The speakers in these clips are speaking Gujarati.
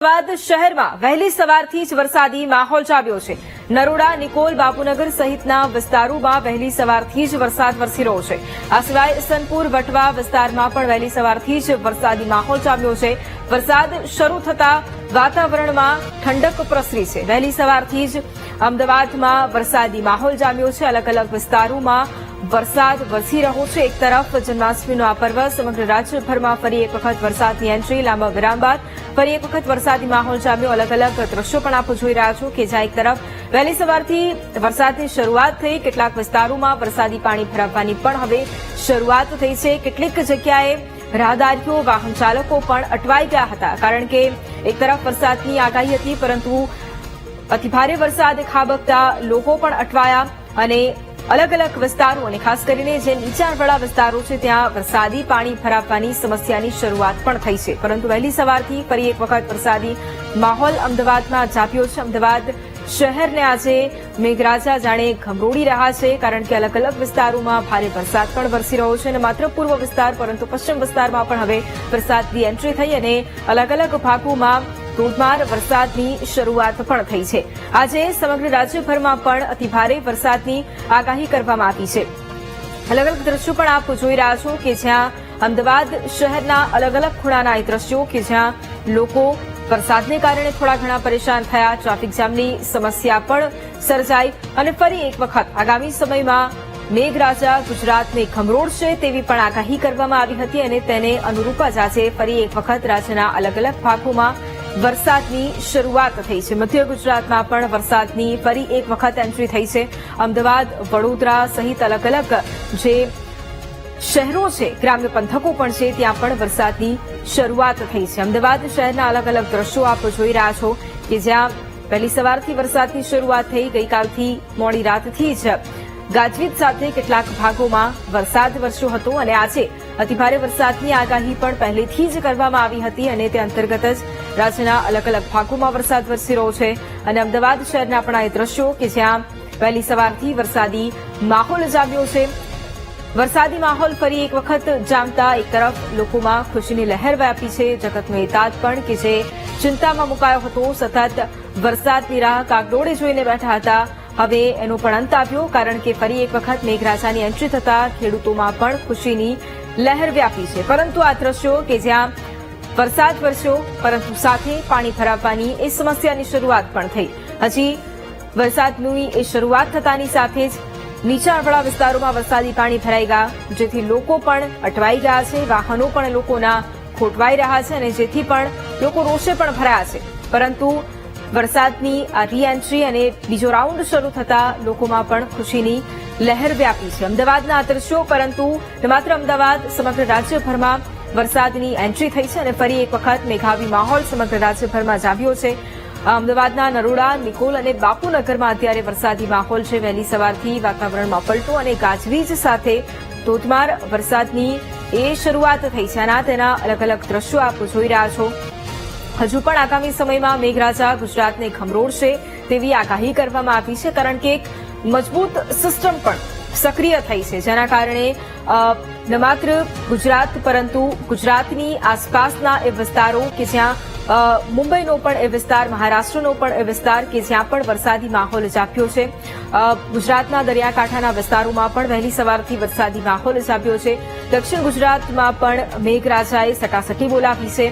અમદાવાદ શહેરમાં વહેલી સવારથી જ વરસાદી માહોલ જામ્યો છે। નરોડા, નિકોલ, બાપુનગર સહિતના વિસ્તારોમાં વહેલી સવારથી જ વરસાદ વરસી રહ્યો છે। આ સિવાય ઇસનપુર, વટવા વિસ્તારમાં પણ વહેલી સવારથી જ વરસાદી માહોલ જામ્યો છે। વરસાદ શરૂ થતા વાતાવરણમાં ઠંડક પ્રસરી છે। વહેલી સવારથી જ અમદાવાદમાં વરસાદી માહોલ જામ્યો છે। અલગ અલગ વિસ્તારોમાં વરસાદ વરસી રહ્યો છે। એક તરફ જન્માષ્ટમીનો આ પર્વ સમગ્ર રાજ્યભરમાં ફરી એક વખત વરસાદની એન્ટ્રી, લાંબા વિરામ બાદ ફરી એક વખત વરસાદી માહોલ જામ્યો। અલગ અલગ દ્રશ્યો પણ આપ જોઈ રહ્યા છો કે જ્યાં એક તરફ વહેલી સવારથી વરસાદની શરૂઆત થઈ, કેટલાક વિસ્તારોમાં વરસાદી પાણી ભરાવાની પણ હવે શરૂઆત થઈ છે। કેટલીક જગ્યાએ રાહદારીઓ, વાહન ચાલકો પણ અટવાઈ ગયા હતા, કારણ કે એક તરફ વરસાદની આગાહી હતી, પરંતુ અતિભારે વરસાદ ખાબકતા લોકો પણ અટવાયા અને અલગ અલગ વિસ્તારો અને ખાસ કરીને જે નીચાણવાળા વિસ્તારો છે ત્યાં વરસાદી પાણી ભરાવાની સમસ્યાની શરૂઆત પણ થઈ છે। પરંતુ વહેલી સવારથી ફરી એક વખત વરસાદી માહોલ અમદાવાદમાં જામ્યો છે। અમદાવાદ શહેરને આજે મેઘરાજા જાણે ઘમરોળી રહ્યા છે, કારણ કે અલગ અલગ વિસ્તારોમાં ભારે વરસાદ પણ વરસી રહ્યો છે અને માત્ર પૂર્વ વિસ્તાર પરંતુ પશ્ચિમ વિસ્તારમાં પણ હવે વરસાદની એન્ટ્રી થઈ અને અલગ અલગ ભાગોમાં ધોધમાર વરસાદની શરૂઆત પણ થઈ છે। આજે સમગ્ર રાજ્યભરમાં પણ અતિભારે વરસાદની આગાહી કરવામાં આવી છે। અલગ અલગ દ્રશ્યો પણ આપ જોઈ રહ્યા છો કે જ્યાં અમદાવાદ શહેરના અલગ અલગ ખૂણાના એ દ્રશ્યો કે જ્યાં લોકો વરસાદને કારણે થોડા ઘણા પરેશાન થયા, ટ્રાફિક જામની સમસ્યા પણ સર્જાઈ અને ફરી એક વખત આગામી સમયમાં મેઘરાજા ગુજરાતને ખમરોળશે તેવી પણ આગાહી કરવામાં આવી હતી અને તેને અનુરૂપ જ આજે ફરી એક વખત રાજ્યના અલગ અલગ ભાગોમાં વરસાદની શરૂઆત થઈ છે। મધ્ય ગુજરાતમાં પણ વરસાદની ફરી એક વખત એન્ટ્રી થઈ છે। અમદાવાદ, વડોદરા સહિત અલગ અલગ જે શહેરો છે, ગ્રામ્ય પંથકો પણ છે, ત્યાં પણ વરસાદની શરૂઆત થઈ છે। અમદાવાદ શહેરના અલગ અલગ દ્રશ્યો આપ જોઈ રહ્યા છો કે જ્યાં વહેલી સવારથી વરસાદની શરૂઆત થઈ, ગઈકાલથી મોડી રાતથી જ ગાજવીજ સાથે કેટલાક ભાગોમાં વરસાદ વરસ્યો હતો અને આજે અતિભારે વરસાદની આગાહી પણ પહેલેથી જ કરવામાં આવી હતી અને તે અંતર્ગત જ રાજ્યના અલગ અલગ ભાગોમાં વરસાદ વરસી રહ્યો છે। અને અમદાવાદ શહેરના પણ આ દ્રશ્યો કે જ્યાં વહેલી સવારથી વરસાદી માહોલ જામ્યો છે। વરસાદી માહોલ ફરી એક વખત જામતા એક તરફ લોકોમાં ખુશીની લહેર વ્યાપી છે। જગતનો એ તાત પણ કે જે ચિંતામાં મુકાયો હતો, સતત વરસાદની રાહ કાગડોળે જોઈને બેઠા હતા, હવે એનો પણ અંત આવ્યો, કારણ કે ફરી એક વખત મેઘરાજાની એન્ટ્રી થતા ખેડૂતોમાં પણ ખુશીની લહેર વ્યાપી છે। પરંતુ આ દ્રશ્યો કે જ્યાં વરસાદ વરસ્યો પરંતુ સાથે પાણી ભરાવાની એ સમસ્યાની શરૂઆત પણ થઈ। હજી વરસાદની એ શરૂઆત થતાની સાથે જ નીચાણવાળા વિસ્તારોમાં વરસાદી પાણી ભરાઈ ગયા, જેથી લોકો પણ અટવાઈ ગયા છે, વાહનો પણ લોકોના ખોટવાઈ રહ્યા છે અને જેથી પણ લોકો રોષે પણ ભરાયા છે। પરંતુ વરસાદની આ રીએન્ટ્રી અને બીજો રાઉન્ડ શરૂ થતા લોકોમાં પણ ખુશીની લહેર વ્યાપી છે। અમદાવાદના આ દ્રશ્યો, પરંતુ માત્ર અમદાવાદ, સમગ્ર રાજ્યભરમાં વરસાદની એન્ટ્રી થઈ છે અને ફરી એક વખત મેઘાવી માહોલ સમગ્ર રાજ્યભરમાં જામ્યો છે। અમદાવાદના નરોડા, નિકોલ અને બાપુનગરમાં અત્યારે વરસાદી માહોલ છે। વહેલી સવારથી વાતાવરણમાં પલટો અને ગાજવીજ સાથે ધોધમાર વરસાદની એ શરૂઆત થઈ છે અને તેના અલગ અલગ દ્રશ્યો આપ જોઈ રહ્યા છો। હજુ પણ આગામી સમયમાં મેઘરાજા ગુજરાતને ખમરોળશે તેવી આગાહી કરવામાં આવી છે, કારણ કે એક મજબૂત સિસ્ટમ પણ સક્રિય થઈ છે, જેના કારણે ન માત્ર ગુજરાત પરંતુ ગુજરાતની આસપાસના એ વિસ્તારો કે જ્યાં મુંબઈનો પણ એ વિસ્તાર, મહારાષ્ટ્રનો પણ એ વિસ્તાર કે જ્યાં પણ વરસાદી માહોલ જામ્યો છે। ગુજરાતના દરિયાકાંઠાના વિસ્તારોમાં પણ વહેલી સવારથી વરસાદી માહોલ જામ્યો છે। દક્ષિણ ગુજરાતમાં પણ મેઘરાજાએ સટાસટી બોલાવી છે।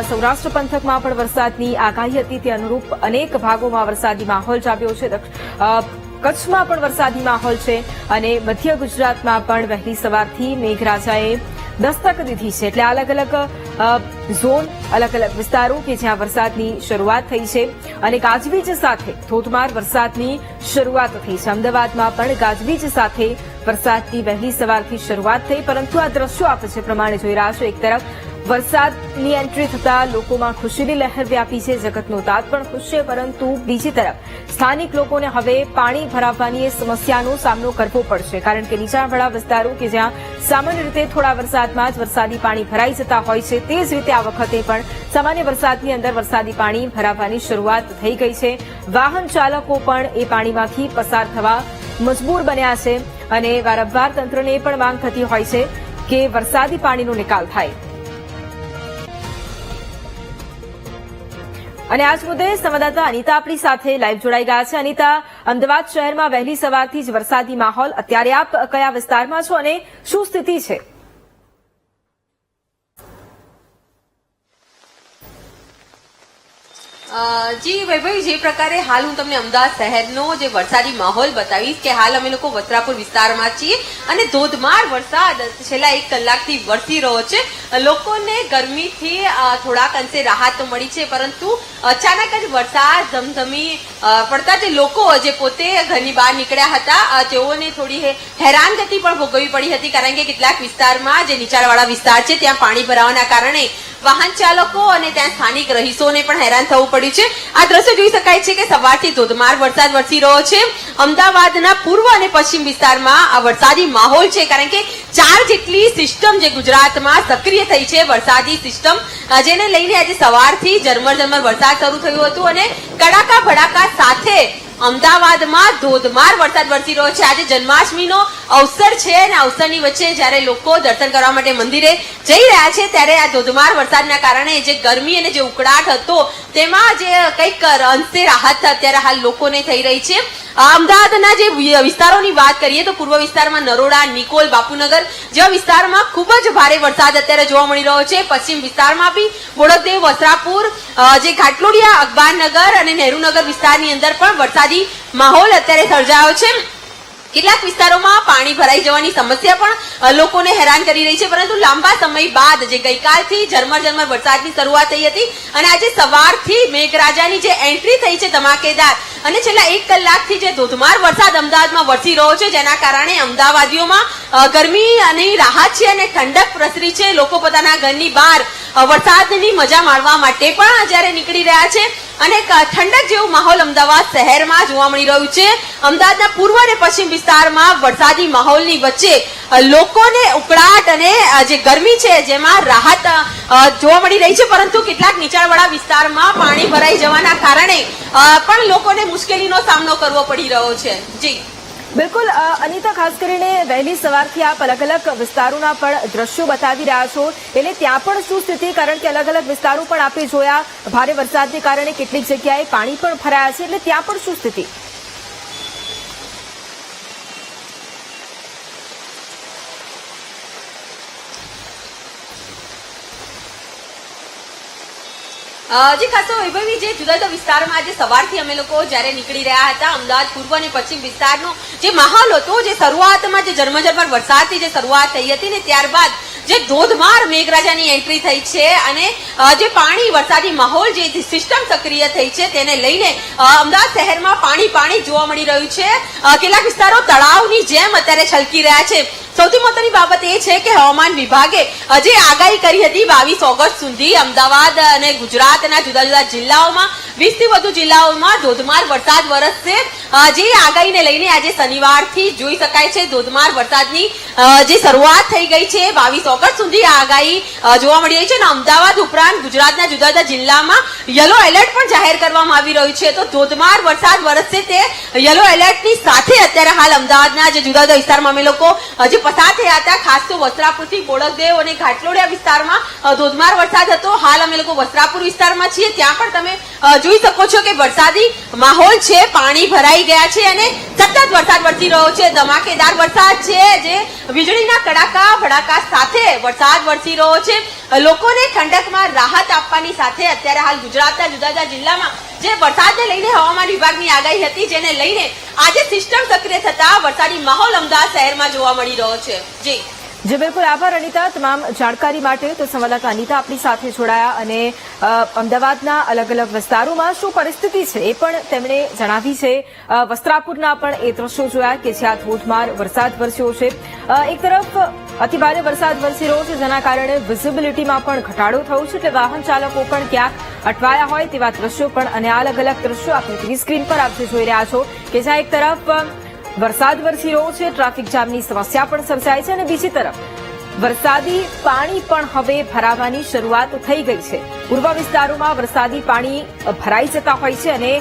સૌરાષ્ટ્ર પંથકમાં પણ વરસાદની આગાહી હતી, તે અનુરૂપ અનેક ભાગોમાં વરસાદી માહોલ જામ્યો છે। કચ્છમાં પણ વરસાદી માહોલ છે અને મધ્ય ગુજરાતમાં પણ વહેલી સવારથી મેઘરાજાએ દસ્તક દીધી છે। એટલે અલગ અલગ ઝોન, અલગ અલગ વિસ્તારો કે જ્યાં વરસાદની શરૂઆત થઈ છે અને ગાજવીજ સાથે ધોધમાર વરસાદની શરૂઆત થઈ છે। અમદાવાદમાં પણ ગાજવીજ સાથે વરસાદની વહેલી સવારથી શરૂઆત થઈ, પરંતુ આ દ્રશ્યો આપ જે પ્રમાણે જોઈ રહ્યા છો, એક તરફ વરસાદની એન્ટ્રી થતા લોકોમાં ખુશીની લહેર વ્યાપી છે, જગતનો તાત પણ ખુશ છે, પરંતુ બીજી તરફ સ્થાનિક લોકોને હવે પાણી ભરાવાની એ સમસ્યાનો સામનો કરવો પડશે, કારણ કે નીચાણવાળા વિસ્તારો કે જ્યાં સામાન્ય રીતે થોડા વરસાદમાં જ વરસાદી પાણી ભરાઈ જતા હોય છે, તે જ રીતે આ વખતે પણ સામાન્ય વરસાદની અંદર વરસાદી પાણી ભરાવાની શરૂઆત થઈ ગઈ છે। વાહન ચાલકો પણ એ પાણીમાંથી પસાર થવા મજબૂર બન્યા છે અને વારંવાર તંત્રને પણ માંગ થતી હોય છે કે વરસાદી પાણીનો નિકાલ થાય। અને આજ મુદ્દે સંવાદદાતા અનિતા આપણી સાથે લાઈવ જોડાઈ ગયા છે. અનિતા, અમદાવાદ શહેરમાં વહેલી સવારથી જ વરસાદી માહોલ. અત્યારે આપ કયા વિસ્તારમાં છો અને શું સ્થિતિ છે? જી વૈભવી, જે પ્રકારે હાલ હું તમને અમદાવાદ શહેરનો જે વરસાદી માહોલ બતાવીશ કે હાલ અમે લોકો વસ્ત્રાપુર વિસ્તારમાં છીએ અને ધોધમાર વરસાદ છેલ્લા 1 કલાકથી વરસી રહ્યો છે. લોકોને ગરમીથી થોડાક અંશે રાહત મળી છે, પરંતુ અચાનક જ વરસાદ ધમધમી પડતા જે લોકો જે પોતે ઘરની બહાર નીકળ્યા હતા તેઓને થોડી હેરાનગતિ પણ ભોગવવી પડી હતી, કારણ કે કેટલાક વિસ્તારમાં જે નીચાણવાળા વિસ્તાર છે ત્યાં પાણી ભરાવાના કારણે વાહન ચાલકો અને ત્યાં સ્થાનિક રહીશોને પણ હેરાન થવું પડ્યું છે. આ દ્રશ્ય જોઈ શકાય છે કે સવારથી ધોધમાર વરસાદ વરસી રહ્યો છે. અમદાવાદના પૂર્વ અને પશ્ચિમ વિસ્તારમાં આ વરસાદી માહોલ છે, કારણ કે 4 જેટલી સિસ્ટમ જે ગુજરાતમાં સક્રિય થઈ છે, વરસાદી સિસ્ટમ, જેને લઈને આજે સવારથી ઝરમર વરસાદ શરૂ થયો હતો અને કડાકા ભડાકા સાથે અમદાવાદમાં ધોધમાર વરસાદ વરસી રહ્યો છે. આજે જન્માષ્ટમીનો અવસર છે અને અવસરની વચ્ચે જ્યારે લોકો દર્શન કરવા માટે મંદિરે જઈ રહ્યા છે ત્યારે આ ધોધમાર વરસાદના કારણે જે ગરમી અને જે ઉકળાટ હતો તેમાં જે કંઈક અંશે રાહત અત્યારે હાલ લોકોને થઈ રહી છે. અમદાવાદના જે વિસ્તારોની વાત કરીએ તો પૂર્વ વિસ્તારમાં નરોડા, નિકોલ, બાપુનગર જેવા વિસ્તારમાં ખૂબ જ ભારે વરસાદ અત્યારે જોવા મળી રહ્યો છે. પશ્ચિમ વિસ્તારમાં બી બોડકદેવ, વસ્ત્રાપુર, જે ઘાટલોડિયા, અખબારનગર અને નહેરુનગર વિસ્તારની અંદર પણ વરસાદી માહોલ અત્યારે સર્જાયો છે. કેટલાક વિસ્તારોમાં પાણી ભરાઈ જવાની સમસ્યા પણ લોકોને હેરાન કરી રહી છે, પરંતુ લાંબા સમય બાદ જે ગઈકાલથી ઝરમર વરસાદની શરૂઆત થઈ હતી અને આજે સવારથી મેઘરાજાની જે એન્ટ્રી થઈ છે ધમાકેદાર, અને છેલ્લા 1 કલાકથી જે ધોધમાર વરસાદ અમદાવાદમાં વરસી રહ્યો છે, જેના કારણે અમદાવાદીઓમાં ગરમી અને રાહત છે અને ઠંડક પ્રસરી છે. લોકો પોતાના ઘરની બહાર વરસાદની મજા માણવા માટે પણ જ્યારે નીકળી રહ્યા છે અને ઠંડક જેવું માહોલ અમદાવાદ શહેરમાં જોવા મળી રહ્યું છે. અમદાવાદના પૂર્વ અને પશ્ચિમ વિસ્તારમાં વરસાદી માહોલની વચ્ચે લોકોને ઉકળાટ અને જે ગરમી છે જેમાં રાહત જોવા મળી રહી છે, પરંતુ કેટલાક નીચાણવાળા વિસ્તારમાં પાણી ભરાઈ જવાના કારણે પણ લોકોને મુશ્કેલીનો સામનો કરવો પડી રહ્યો છે. જી બિલકુલ અનિતા, ખાસ કરીને વહેલી સવારથી આપ અલગ અલગ વિસ્તારોના પણ દ્રશ્યો બતાવી રહ્યા છો, એટલે ત્યાં પણ શું સ્થિતિ? કારણ કે અલગ અલગ વિસ્તારો પણ આપણે જોયા, ભારે વરસાદને કારણે કેટલીક જગ્યાએ પાણી પણ ભરાયા છે, એટલે ત્યાં પણ શું સ્થિતિ? જે ખાસો વૈભવી, જે જુદા જુદા વિસ્તારમાં આજે સવારથી અમે લોકો જયારે નીકળી રહ્યા હતા, અમદાવાદ પૂર્વ અને પશ્ચિમ વિસ્તારનો જે માહોલ હતો, જે શરૂઆતમાં જે ઝરમર વરસાદથી જે શરૂઆત થઈ હતી ને ત્યારબાદ જે ધોધમાર મેઘરાજાની એન્ટ્રી થઈ છે અને જે પાણી વરસાદી માહોલ, જે સિસ્ટમ સક્રિય થઈ છે તેને લઈને અમદાવાદ શહેરમાં પાણી જોવા મળી રહ્યું છે. કેટલાક વિસ્તારો તળાવની જેમ અત્યારે છલકી રહ્યા છે. સૌથી મહત્વની બાબત એ છે કે હવામાન વિભાગે જે આગાહી કરી હતી 22 ઓગસ્ટ સુધી અમદાવાદ અને ગુજરાતના જુદા જુદા જિલ્લાઓમાં 20 થી વધુ જિલ્લાઓમાં ધોધમાર વરસાદ વરસશે. જે આગાહીને લઈને આજે શનિવારથી જોઈ શકાય છે ધોધમાર વરસાદની જે શરૂઆત થઈ ગઈ છે. 22 ઓગસ્ટ સુધી આ આગાહી જોવા મળી રહી છે અને અમદાવાદ ઉપરાંત ગુજરાતના જુદા જુદા જિલ્લામાં યલો એલર્ટ પણ જાહેર કરવામાં આવી રહ્યું છે. તો ધોધમાર વરસાદ વરસશે તે યલો એલર્ટની સાથે અત્યારે હાલ અમદાવાદના જે જુદા જુદા વિસ્તારમાં અમે લોકો જે પસાર થયા હતા, ખાસ તો વસ્ત્રાપુરથી બોડકદેવ અને ઘાટલોડિયા વિસ્તારમાં ધોધમાર વરસાદ હતો. હાલ અમે લોકો વસ્ત્રાપુર વિસ્તારમાં છીએ, ત્યાં પણ તમે જોઈ શકો છો કે વરસાદી માહોલ છે, પાણી ભરાઈ ગયા છે અને સતત વરસાદ વરસી રહ્યો છે. ધમાકેદાર વરસાદ છે, જે વીજળીના કડાકા ભડાકા સાથે વરસાદ વરસી રહ્યો છે. લોકોને ઠંડકમાં રાહત આપવાની સાથે અત્યારે હાલ ગુજરાતના જુદા જુદા જિલ્લામાં જે વરસાદને લઈને હવામાન વિભાગની આગાહી હતી, જેને લઈને આજે સિસ્ટમ સક્રિય થતા વરસાદી માહોલ અમદાવાદ શહેરમાં જોવા મળી રહ્યો છે. જી બિલકુલ, આભાર અનિતા તમામ જાણકારી માટે. તો સંવાદદાતા અનિતા આપણી સાથે જોડાયા અને અમદાવાદના અલગ અલગ વિસ્તારોમાં શું પરિસ્થિતિ છે એ પણ તેમણે જણાવી છે. વસ્ત્રાપુરના પણ એ દ્રશ્યો જોયા કે જ્યાં ધોધમાર વરસાદ વરસ્યો છે. એક તરફ અતિભારે વરસાદ વરસી રહ્યો છે, જેના કારણે વિઝિબિલિટીમાં પણ ઘટાડો થયો છે, એટલે વાહન ચાલકો પણ ક્યાંક અટવાયા હોય તેવા દ્રશ્યો પણ, અને અલગ અલગ દ્રશ્યો આપણે ટીવી સ્ક્રીન પર આપ જોઈ રહ્યા છો કે જ્યાં એક તરફ વરસાદ વરસી રહ્યો છે, ટ્રાફિક જામની સમસ્યા પણ સર્જાય છે અને બીજી તરફ વરસાદી પાણી પણ હવે ભરાવાની શરૂઆત થઈ ગઈ છે. પૂર્વ વિસ્તારોમાં વરસાદી પાણી ભરાઈ જતા હોય છે અને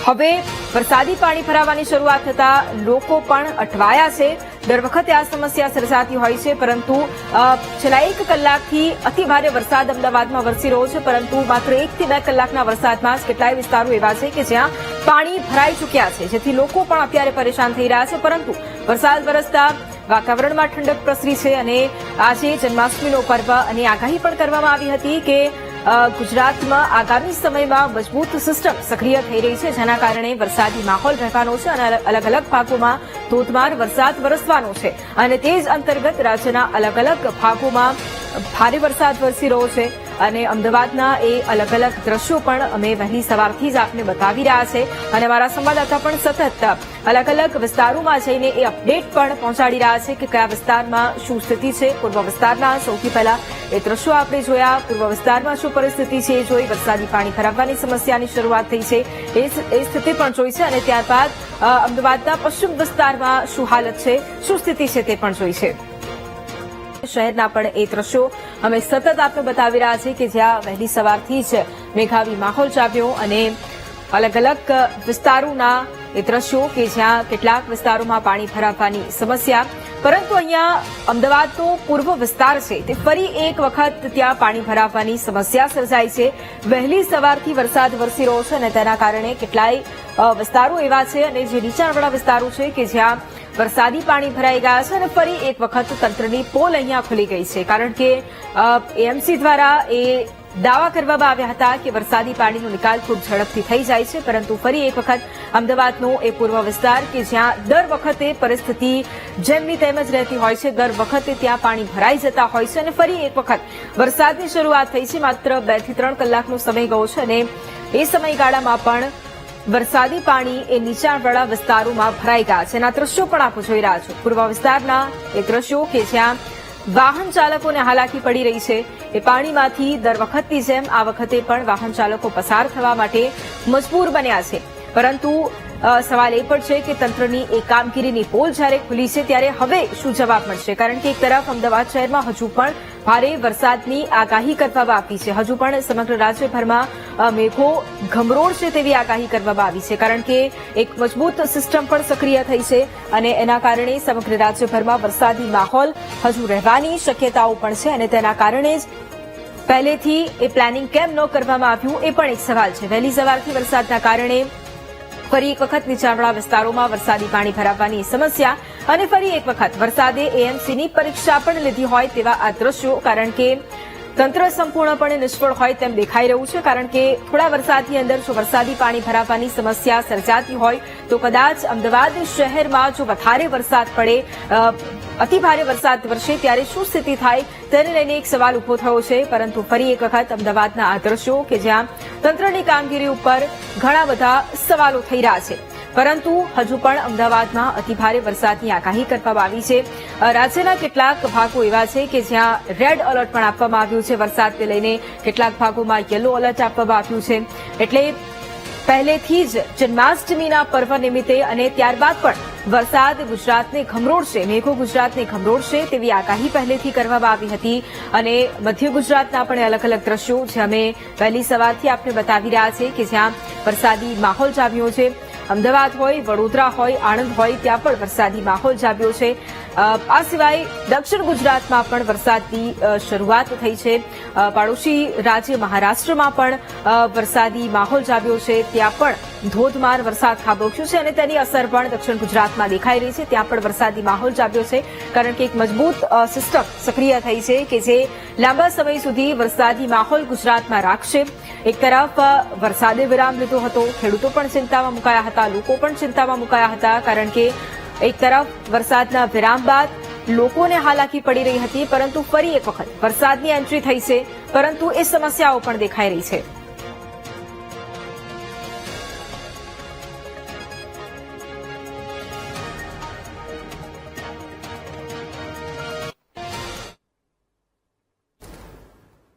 હવે વરસાદી પાણી ભરાવાની શરૂઆત થતા લોકો પણ અટવાયા છે. દર વખતે આ સમસ્યા સર્જાતી હોય છે, પરંતુ છેલ્લા 1 કલાકથી અતિભારે વરસાદ અમદાવાદમાં વરસી રહ્યો છે, પરંતુ માત્ર 1 થી 2 કલાકના વરસાદમાં જ કેટલાય વિસ્તારો એવા છે કે જ્યાં પાણી ભરાઈ ચૂક્યા છે, જેથી લોકો પણ અત્યારે પરેશાન થઈ રહ્યા છે. પરંતુ વરસાદ વરસતા વાતાવરણમાં ઠંડક પ્રસરી છે અને આજે જન્માષ્ટમીનો પર્વ અને આગાહી પણ કરવામાં આવી હતી કે ગુજરાતમાં આગામી સમયમાં મજબૂત સિસ્ટમ સક્રિય થઈ રહી છે, જેના કારણે વરસાદી માહોલ રહેવાનો છે અને અલગ અલગ ભાગોમાં ધોધમાર વરસાદ વરસવાનો છે. અને તે જ અંતર્ગત રાજ્યના અલગ અલગ ભાગોમાં ભારે વરસાદ વરસી રહ્યો છે અને અમદાવાદના એ અલગ અલગ દ્રશ્યો પણ અમે વહેલી સવારથી જ આપને બતાવી રહ્યા છે અને અમારા સંવાદદાતા પણ સતત અલગ અલગ વિસ્તારોમાં જઈને એ અપડેટ પણ પહોંચાડી રહ્યા છે કે કયા વિસ્તારમાં શું સ્થિતિ છે. પૂર્વ વિસ્તારના સૌથી પહેલા એ દ્રશ્યો આપણે જોયા. પૂર્વ વિસ્તારમાં શું પરિસ્થિતિ છે એ જોઈ, વરસાદી પાણી ભરાવવાની સમસ્યાની શરૂઆત થઈ છે એ સ્થિતિ પણ જોઈ છે અને ત્યારબાદ અમદાવાદના પશ્ચિમ વિસ્તારમાં શું હાલત છે, શું સ્થિતિ છે તે પણ જોઈ છે. શહેરના પણ એ દ્રશ્યો અમે સતત આપને બતાવી રહ્યા છે કે જ્યાં વહેલી સવારથી જ મેઘાવી માહોલ જામ્યો અને અલગ અલગ વિસ્તારોના એ દ્રશ્યો કે જ્યાં કેટલાક વિસ્તારોમાં પાણી ભરાવવાની સમસ્યા, પરંતુ અહીંયા અમદાવાદનો પૂર્વ વિસ્તાર છે તે ફરી એક વખત ત્યાં પાણી ભરાવવાની સમસ્યા સર્જાઈ છે. વહેલી સવારથી વરસાદ વરસી રહ્યો છે અને તેના કારણે કેટલાય વિસ્તારો એવા છે અને જે નીચાણવાળા વિસ્તારો છે કે જ્યાં વરસાદી પાણી ભરાઈ ગયા છે અને ફરી એક વખત તંત્રની પોલ અહીંયા ખુલી ગઈ છે, કારણ કે એએમસી દ્વારા એ દાવા કરવામાં આવ્યા હતા કે વરસાદી પાણીનો નિકાલ ખૂબ ઝડપથી થઈ જાય છે, પરંતુ ફરી એક વખત અમદાવાદનો એ પૂર્વ વિસ્તાર કે જ્યાં દર વખતે પરિસ્થિતિ જેમની તેમ જ રહેતી હોય છે, દર વખતે ત્યાં પાણી ભરાઈ જતા હોય છે અને ફરી એક વખત વરસાદની શરૂઆત થઈ છે. માત્ર 2 થી 3 કલાકનો સમય ગયો છે અને એ સમયગાળામાં પણ વરસાદી પાણી એ નીચાણવાળા વિસ્તારોમાં ભરાઈ ગયા છે. આ દ્રશ્યો પણ આપ જોઈ રહ્યા છો પૂર્વ વિસ્તારના એ દ્રશ્યો કે જ્યાં વાહન ચાલકોને હાલાકી પડી રહી છે. એ પાણીમાંથી દર વખતની જેમ આ વખતે પણ વાહન ચાલકો પસાર થવા માટે મજબૂર બન્યા છે, પરંતુ સવાલ એ પણ છે કે તંત્રની એ કામગીરીની પોલ જ્યારે ખુલી છે ત્યારે હવે શું જવાબ મળશે, કારણ કે એક તરફ અમદાવાદ શહેરમાં હજુ પણ ભારે વરસાદની આગાહી કરવામાં આવી છે, હજુ પણ સમગ્ર રાજ્યભરમાં મેઘો ઘમરોળશે તેવી આગાહી કરવામાં આવી છે, કારણ કે એક મજબૂત સિસ્ટમ પણ સક્રિય થઈ છે અને એના કારણે સમગ્ર રાજ્યભરમાં વરસાદી માહોલ હજુ રહેવાની શક્યતાઓ પણ છે અને તેના કારણે જ પહેલેથી એ પ્લાનિંગ કેમ ન કરવામાં આવ્યું એ પણ એક સવાલ છે. વહેલી સવારથી વરસાદના કારણે ફરી એક વખત નીચાણવાળા વિસ્તારોમાં વરસાદી પાણી ભરાવવાની સમસ્યા અને ફરી એક વખત વરસાદે એએમસીની પરીક્ષા પણ લીધી હોય તેવા આ દ્રશ્યો, કારણ કે તંત્ર સંપૂર્ણપણે નિષ્ફળ હોય તેમ દેખાઈ રહ્યું છે, કારણ કે થોડા વરસાદની અંદર જો વરસાદી પાણી ભરાવવાની સમસ્યા સર્જાતી હોય તો કદાચ અમદાવાદ શહેરમાં જો વધારે વરસાદ પડે, અતિભારે વરસાદ વરસે ત્યારે શું સ્થિતિ થાય તેને લઈને એક સવાલ ઉભો થયો છે. પરંતુ ફરી એક વખત અમદાવાદના આ દ્રશ્યો કે જ્યાં તંત્રની કામગીરી ઉપર ઘણા બધા સવાલો થઈ રહ્યા છે, પરંતુ હજુ પણ અમદાવાદમાં અતિભારે વરસાદની આગાહી કરવામાં આવી છે. રાજ્યના કેટલાક ભાગો એવા છે કે જ્યાં રેડ એલર્ટ પણ આપવામાં આવ્યું છે વરસાદને લઈને, કેટલાક ભાગોમાં યલો એલર્ટ આપવામાં આવ્યું છે. એટલે પહેલેથી જ જન્માષ્ટમીના પર્વ નિમિત્તે અને ત્યારબાદ પણ વરસાદ ગુજરાતને ઘમરોળશે, મેઘો ગુજરાતને ઘમરોળશે તેવી આગાહી પહેલેથી કરવામાં આવી હતી અને મધ્ય ગુજરાતના પણ અલગ અલગ દ્રશ્યો જે અમે વહેલી સવારથી આપને બતાવી રહ્યા છે કે જ્યાં વરસાદી માહોલ જામ્યો છે. અમદાવાદ હોય, વડોદરા હોય, આણંદ હોય ત્યાં પણ વરસાદી માહોલ જામ્યો છે. આ સિવાય દક્ષિણ ગુજરાતમાં પણ વરસાદની શરૂઆત થઈ છે. પાડોશી રાજ્ય મહારાષ્ટ્રમાં પણ વરસાદી માહોલ જામ્યો છે, ત્યાં પણ ધોધમાર વરસાદ ખાબક્યો છે અને તેની અસર પણ દક્ષિણ ગુજરાતમાં દેખાઈ રહી છે. ત્યાં પણ વરસાદી માહોલ જામ્યો છે, કારણ કે એક મજબૂત સિસ્ટમ સક્રિય થઈ છે કે જે લાંબા સમય સુધી વરસાદી માહોલ ગુજરાતમાં રાખશે. એક તરફ વરસાદે વિરામ લીધો હતો, ખેડૂતો પણ ચિંતામાં મુકાયા હતા, લોકો પણ ચિંતામાં મુકાયા હતા, કારણ કે એક તરફ વરસાદના વિરામ બાદ લોકોને હાલાકી પડી રહી હતી, પરંતુ ફરી એક વખત વરસાદની એન્ટ્રી થઈ છે, પરંતુ એ સમસ્યાઓ પણ દેખાઈ રહી છે.